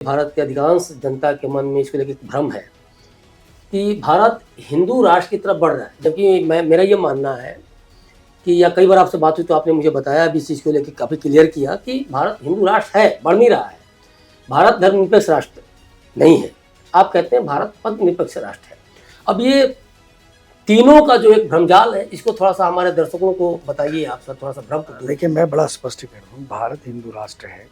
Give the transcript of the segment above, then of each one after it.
भारत के अधिकांश जनता के मन में इसको लेकर एक भ्रम है कि भारत हिंदू राष्ट्र की तरफ बढ़ रहा है, जबकि मेरा ये मानना है कि या कई बार आपसे बात हुई तो आपने मुझे बताया भी इस चीज़ को लेकर काफ़ी क्लियर किया कि भारत हिंदू राष्ट्र है, बढ़ नहीं रहा है। भारत धर्मनिरपेक्ष राष्ट्र नहीं है। आप कहते हैं भारत पद निरपेक्ष राष्ट्र है। अब ये तीनों का जो एक भ्रमजाल है, इसको थोड़ा सा हमारे दर्शकों को बताइए आप सर, थोड़ा सा भ्रम को। देखिए, मैं बड़ा स्पष्ट कर रहा हूँ, भारत हिंदू राष्ट्र है।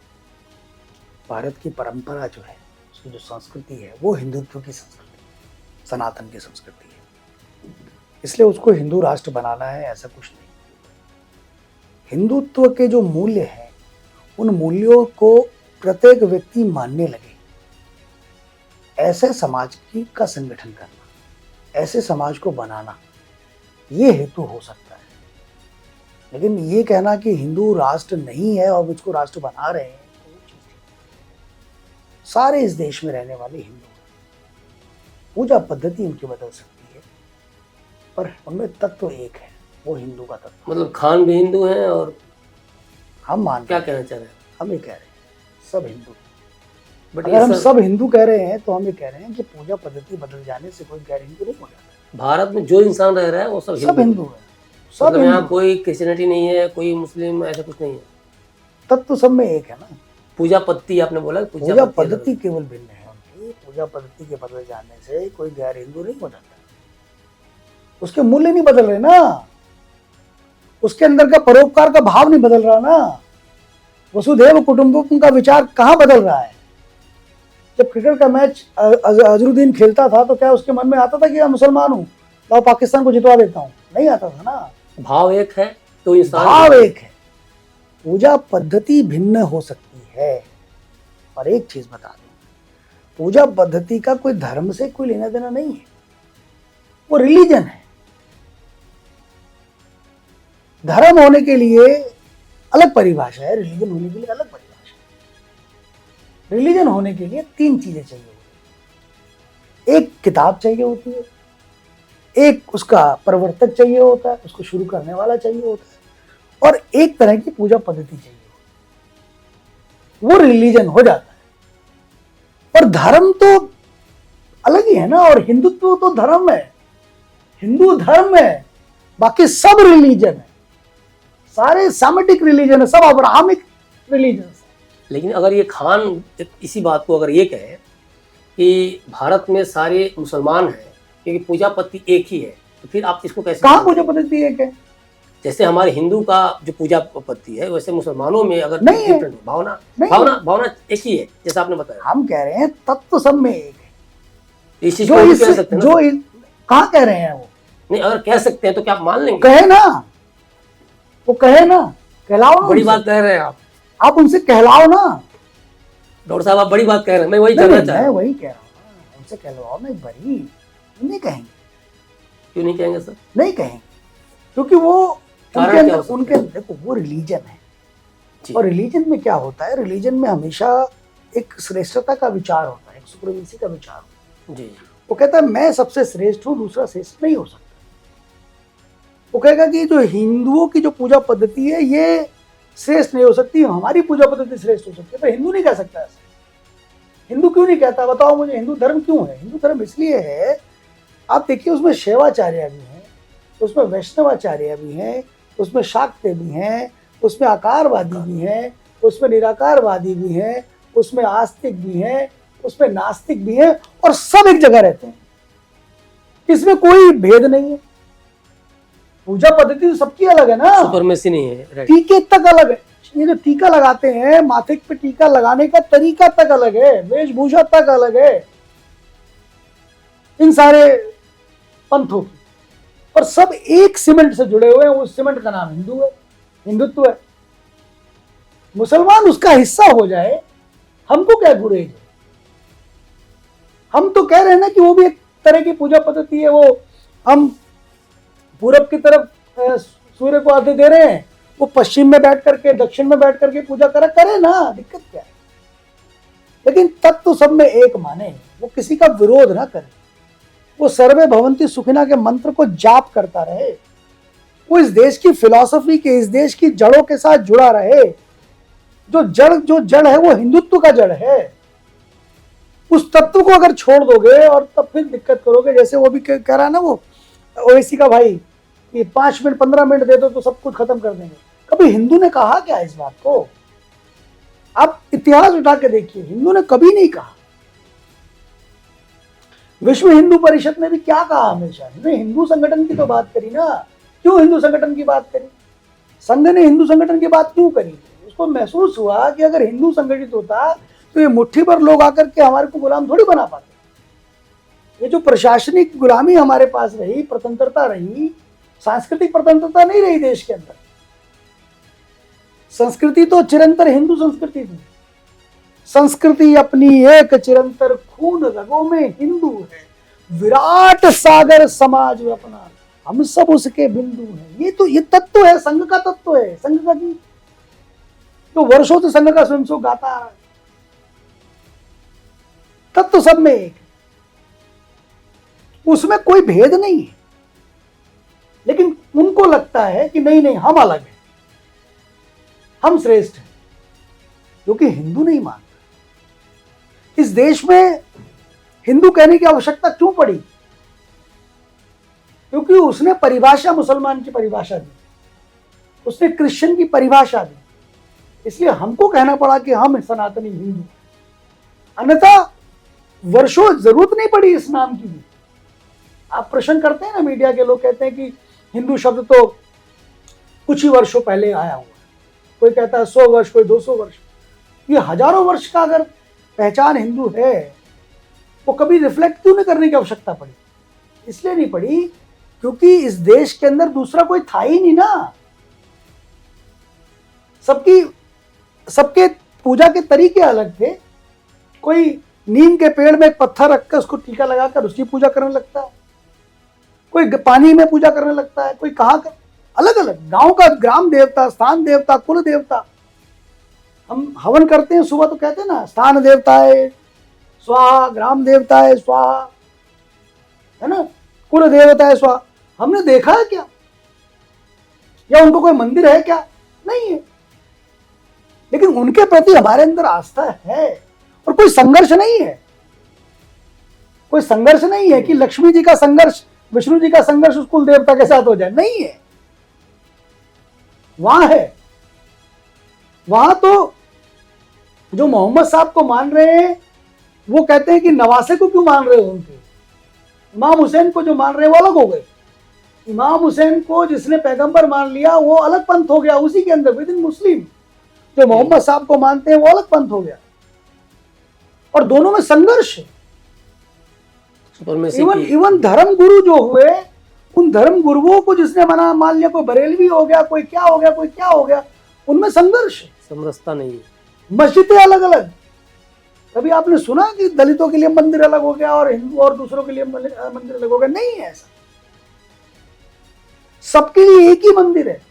भारत की परंपरा जो है, उसकी जो संस्कृति है, वो हिंदुत्व की संस्कृति, सनातन की संस्कृति है। इसलिए उसको हिंदू राष्ट्र बनाना है, ऐसा कुछ नहीं। हिंदुत्व के जो मूल्य हैं, उन मूल्यों को प्रत्येक व्यक्ति मानने लगे, ऐसे समाज का संगठन करना, ऐसे समाज को बनाना, ये हेतु हो सकता है। लेकिन ये कहना कि हिंदू राष्ट्र नहीं है और इसको राष्ट्र बना रहे हैं, तो वो चीज नहीं। सारे इस देश में रहने वाले हिंदू हैं। पूजा पद्धति उनकी बदल सकती है, पर उनमें तत्व एक है, वो हिंदू का तत्व। मतलब खान भी हिंदू हैं और हम मान क्या कहना चाह रहे हैं? हम ये कह रहे हैं सब हिंदू। बट अगर हम सब हिंदू कह रहे हैं तो हम ये कह रहे हैं कि पूजा पद्धति बदल जाने से कोई गैर हिंदू नहीं हो जाता। भारत में जो इंसान रह रहा है वो सब हिंदू है। सब मतलब यहाँ कोई क्रिश्चियनिटी नहीं है, कोई मुस्लिम, ऐसा कुछ नहीं है। तत्व सब में एक है ना। पूजा पद्धति आपने बोला, पूजा पद्धति केवल भिन्न है उनकी। पूजा पद्धति के बदल जाने से कोई गैर हिंदू नहीं हो जाता। उसके मूल्य नहीं बदल रहे ना, उसके अंदर का परोपकार का भाव नहीं बदल रहा ना। वसुधैव कुटुंबकम का विचार कहाँ बदल रहा है? जब क्रिकेट का मैच अजरुद्दीन खेलता था तो क्या उसके मन में आता था कि मैं मुसलमान हूँ, तो पाकिस्तान को जितवा देता हूँ? नहीं आता था ना। भाव एक है तो इंसान भाव एक है। पूजा पद्धति भिन्न हो सकती है। और एक चीज बता दूं, पूजा पद्धति का कोई धर्म से कोई लेना देना नहीं है, वो रिलीजन है। धर्म होने के लिए अलग परिभाषा है, रिलीजन होने के लिए अलग परिभाषा है। रिलीजन होने के लिए तीन चीजें चाहिए होती है। एक किताब चाहिए होती है, एक उसका प्रवर्तक चाहिए होता है, उसको शुरू करने वाला चाहिए होता है, और एक तरह की पूजा पद्धति चाहिए होती है। वो रिलीजन हो जाता है। और धर्म तो अलग ही है ना, और हिंदुत्व तो धर्म है, हिंदू धर्म है, बाकी सब रिलीजन है, सारे सेमेटिक रिलीजन है, सब अब्राहमिक रिलीजन है। लेकिन अगर ये खान इसी बात को अगर ये कहे कि भारत में सारे मुसलमान हैं क्योंकि पूजा पद्धति एक ही है, तो फिर आप इसको कैसे? कहाँ पूजा पद्धति एक है? जैसे हमारे हिंदू का जो पूजा पद्धति है, वैसे मुसलमानों में अगर नहीं है। भावना एक ही है, जैसा आपने बताया। हम कह रहे हैं तत्व सब में एक है। इस चीज को कह सकते हैं जो कहाँ कह रहे हैं वो? नहीं, अगर कह सकते हैं तो क्या आप मान लेंगे? कहे ना, वो कहे ना, कहलाओ ना। बड़ी बात कह रहे हैं आप उनसे कहलाओ ना। डॉक्टर साहब, आप बड़ी बात कह रहे हैं, मैं वही जानना चाह रहा हूं। मैं वही कह रहा हूँ, उनसे कहलवाओ ना एक बारी। नहीं कहेंगे। क्यों नहीं कहेंगे सर? नहीं कहेंगे क्योंकि वो उनके देखो, वो रिलीजन है। और रिलीजन में क्या होता है, रिलीजन में हमेशा एक श्रेष्ठता का विचार होता है, एक सुप्रीमेसी का विचार होता है। जी। वो कहता है मैं सबसे श्रेष्ठ हूँ, दूसरा श्रेष्ठ नहीं हो सकता। वो कहेगा कि जो हिंदुओं की जो पूजा पद्धति है ये श्रेष्ठ नहीं हो सकती, हमारी पूजा पद्धति श्रेष्ठ हो सकती है। पर हिंदू नहीं कह सकता ऐसा। हिंदू क्यों नहीं कहता, बताओ मुझे? हिंदू धर्म क्यों है? हिंदू धर्म इसलिए है, आप देखिए, उसमें शैवाचार्य भी हैं, उसमें वैष्णवाचार्य भी हैं, उसमें शाक्य भी हैं, उसमें आकारवादी भी हैं, उसमें निराकारवादी भी हैं, उसमें आस्तिक भी हैं, उसमें नास्तिक भी हैं, और सब एक जगह रहते हैं। इसमें कोई भेद नहीं है। पूजा पद्धति तो सबकी अलग है ना, सुपरमेसी नहीं है। टीके तक अलग है। ये जो टीका लगाते हैं, माथे पे टीका लगाने का तरीका तक अलग है, वेशभूषा तक अलग है इन सारे पंथों की, और सब एक सीमेंट से जुड़े हुए हैं। उस सीमेंट का नाम हिंदू है, हिंदुत्व है। मुसलमान उसका हिस्सा हो जाए, हमको क्या गुरेज है? हम तो कह रहे हैं ना कि वो भी एक तरह की पूजा पद्धति है। वो हम पूरब की तरफ सूर्य को आते दे रहे हैं, वो पश्चिम में बैठ करके, दक्षिण में बैठ करके पूजा करे ना, दिक्कत क्या है? लेकिन तत्व सब में एक माने, वो किसी का विरोध ना करे, वो सर्वे भवन्ति सुखिना के मंत्र को जाप करता रहे, वो इस देश की फिलॉसफी के, इस देश की जड़ों के साथ जुड़ा रहे। जो जड़ है वो हिंदुत्व का जड़ है। उस तत्व को अगर छोड़ दोगे और तब फिर दिक्कत करोगे, जैसे वो भी कह रहा है ना वो ओवैसी का भाई कि 5 मिनट 15 मिनट दे दो तो सब कुछ खत्म कर देंगे। कभी हिंदू ने कहा क्या इस बात को? आप इतिहास उठा के देखिए, हिंदू ने कभी नहीं कहा। विश्व हिंदू परिषद ने भी क्या कहा? हमेशा ने हिंदू संगठन की तो बात करी ना। क्यों हिंदू संगठन की बात करी? संघ ने हिंदू संगठन की बात क्यों करी? उसको महसूस हुआ कि अगर हिंदू संगठित होता तो ये मुट्ठी भर लोग आकर के हमारे को गुलाम थोड़ी बना पाते। ये जो प्रशासनिक गुलामी हमारे पास रही, प्रतंत्रता रही, सांस्कृतिक प्रतंत्रता नहीं रही देश के अंदर। संस्कृति तो चिरंतर हिंदू संस्कृति थी। संस्कृति अपनी एक चिरंतर खून रगों में हिंदू है, विराट सागर समाज अपना, हम सब उसके बिंदु हैं। ये तत्व है, संघ का तत्व है। संघ का गीत तो वर्षों से संघ का स्वयं सो गाता आ रहा है। तत्व सब में एक, उसमें कोई भेद नहीं है। लेकिन उनको लगता है कि नहीं नहीं हम अलग हैं, हम श्रेष्ठ हैं, क्योंकि हिंदू नहीं मानता। इस देश में हिंदू कहने की आवश्यकता क्यों पड़ी? क्योंकि उसने परिभाषा मुसलमान की परिभाषा दी, उसने क्रिश्चियन की परिभाषा दी, इसलिए हमको कहना पड़ा कि हम सनातनी हिंदू। अन्यथा वर्षों जरूरत नहीं पड़ी इस नाम की भी। आप प्रश्न करते हैं ना, मीडिया के लोग कहते हैं कि हिंदू शब्द तो कुछ ही वर्षों पहले आया हुआ है। कोई कहता है 100 वर्ष, कोई 200 वर्ष। ये हजारों वर्ष का अगर पहचान हिंदू है, वो कभी रिफ्लेक्ट क्यों नहीं करने की आवश्यकता पड़ी? इसलिए नहीं पड़ी क्योंकि इस देश के अंदर दूसरा कोई था ही नहीं ना। सबके पूजा के तरीके अलग थे। कोई नीम के पेड़ में एक पत्थर रखकर उसको टीका लगाकर उसकी पूजा करने लगता है, कोई पानी में पूजा करने लगता है, कोई कहाँ कर, अलग अलग गांव का ग्राम देवता, स्थान देवता, कुल देवता। हम हवन करते हैं सुबह तो कहते हैं ना, स्थान देवता है स्वाहा, ग्राम देवता है स्वाहा, है ना, कुल देवता है स्वाहा। हमने देखा है क्या? या उनको कोई मंदिर है क्या? नहीं है। लेकिन उनके प्रति हमारे अंदर आस्था है और कोई संघर्ष नहीं है। कोई संघर्ष नहीं है कि लक्ष्मी जी का संघर्ष, विष्णु जी का संघर्ष उस कुल देवता के साथ हो जाए, नहीं है। वहां है, वहां तो जो मोहम्मद साहब को मान रहे हैं वो कहते हैं कि नवासे को क्यों मान रहे हो? उनके इमाम हुसैन को जो मान रहे हैं वो अलग हो गए। इमाम हुसैन को जिसने पैगंबर मान लिया वो अलग पंथ हो गया, उसी के अंदर विद इन मुस्लिम। जो मोहम्मद साहब को मानते हैं वो अलग पंथ हो गया, और दोनों में संघर्ष है। इवन धर्म गुरु जो हुए, उन धर्म गुरुओं को जिसने मान लिया, कोई बरेलवी हो गया, कोई क्या हो गया, कोई क्या हो गया, उनमें संघर्ष है, समरसता नहीं है। मस्जिदें अलग अलग। कभी आपने सुना कि दलितों के लिए मंदिर अलग हो गया और हिंदू और दूसरों के लिए मंदिर अलग हो गया? नहीं है ऐसा। सबके लिए एक ही मंदिर है,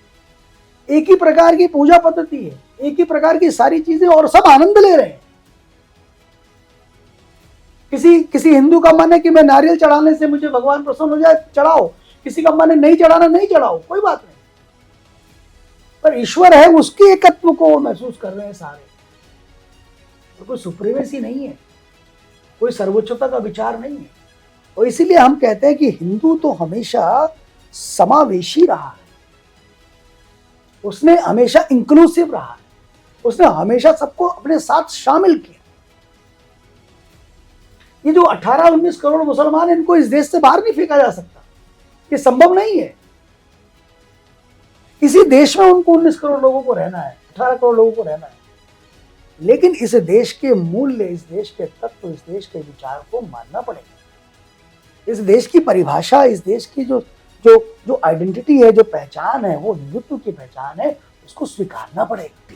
एक ही प्रकार की पूजा पद्धति है, एक ही प्रकार की सारी चीजें, और सब आनंद ले रहे हैं। किसी हिंदू का मन है कि मैं नारियल चढ़ाने से मुझे भगवान प्रसन्न हो जाए, चढ़ाओ। किसी का मन है नहीं चढ़ाना, नहीं चढ़ाओ, कोई बात नहीं। पर ईश्वर है, उसके एकत्व को वो महसूस कर रहे हैं सारे। और कोई सुप्रीमेसी नहीं है, कोई सर्वोच्चता का विचार नहीं है। और इसीलिए हम कहते हैं कि हिंदू तो हमेशा समावेशी रहा है, उसने हमेशा इंक्लूसिव रहा है, उसने हमेशा सबको अपने साथ शामिल किया। ये जो 18-19 करोड़ मुसलमान, इनको इस देश से बाहर नहीं फेंका जा सकता, ये संभव नहीं है। इसी देश में उनको 19 करोड़ लोगों को रहना है, 18 करोड़ लोगों को रहना है। लेकिन इस देश के मूल्य, इस देश के तत्व, इस देश के विचार को मानना पड़ेगा। इस देश की परिभाषा, इस देश की जो आइडेंटिटी है, जो पहचान है, वो हिंदुत्व की पहचान है, उसको स्वीकारना पड़ेगा।